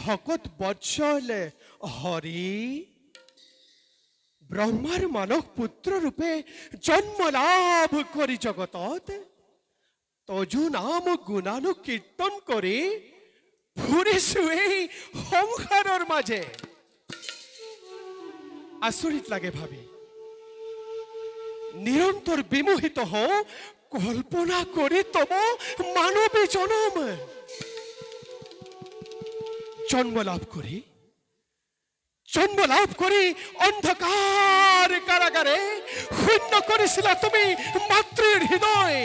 ভকত বৎসলে হরি ব্রহ্মার মানব পুত্র রূপে জন্ম লাভ করি জগতত তজু নাম গুণানু কীর্তন করে ফুরিছু এই সংসাৰৰ মাঝে। আচৰিত লাগে ভাবি, নিৰন্তৰ বিমোহিত হওঁ কল্পনা কৰি তম মানৱী জনম জন্ম লাভ কৰি অন্ধকাৰ কাৰাগাৰে শূন্য কৰিছিলা তুমি মাতৃৰ হৃদয়।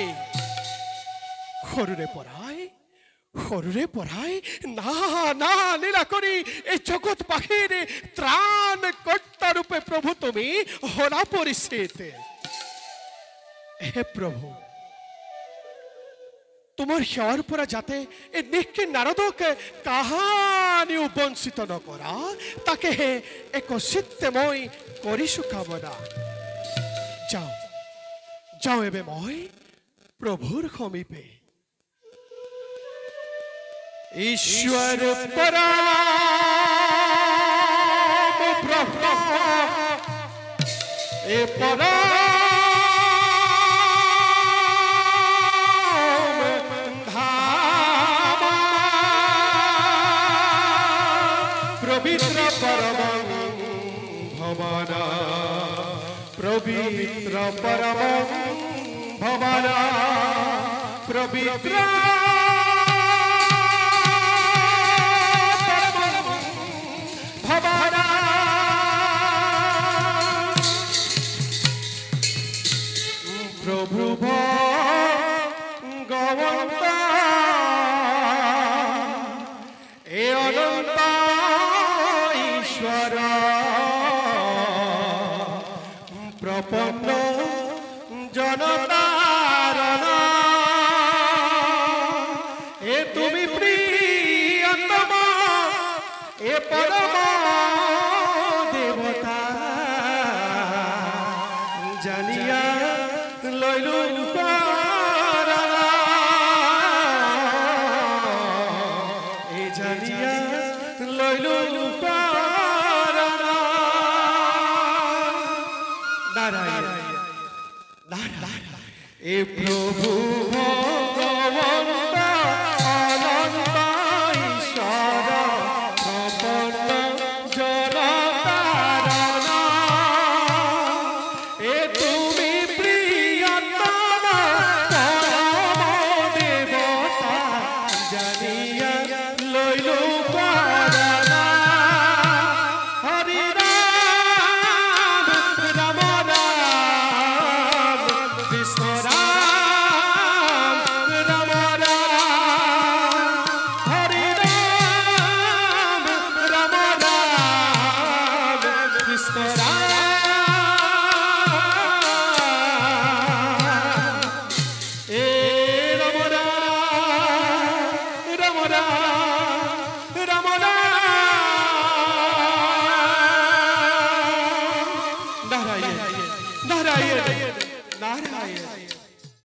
সৰুৰে পৰাই না না লীলা কৰি এই জগতবাসীৰ ত্ৰাণ কৰ্তা ৰূপে প্ৰভু তুমি হৰা পৰিচিত। হে প্ৰভু, তোমার সেৱাৰ পৰা যাতে এই নিষ্কি নাৰদক কাহানিও বঞ্চিত নকৰা তাকেহে একচিত্তে মই কৰিছো কামনা। যাওঁ এবে মই প্ৰভুৰ সমীপে। ঈশ্বৰ পৰম ব্ৰহ্ম এ পৰম পবিত্র পরম ভবনা পবিত্র পরম ভবনা পবিত্র ভবনা প্রভু ভগবন্ত এ অনন্ত প্রপন্ন জনতার এ তুমি প্রিয়তম এ পরম দেবতা জানিয়া লইলু এ জানিয়া লইলু এ প্রভু ভগবন্ত অনন্ত ঈশ্বর প্রপন্ন জনতার এ তুমি প্রিয়তম পরম দেবতা জানিয়া লইলু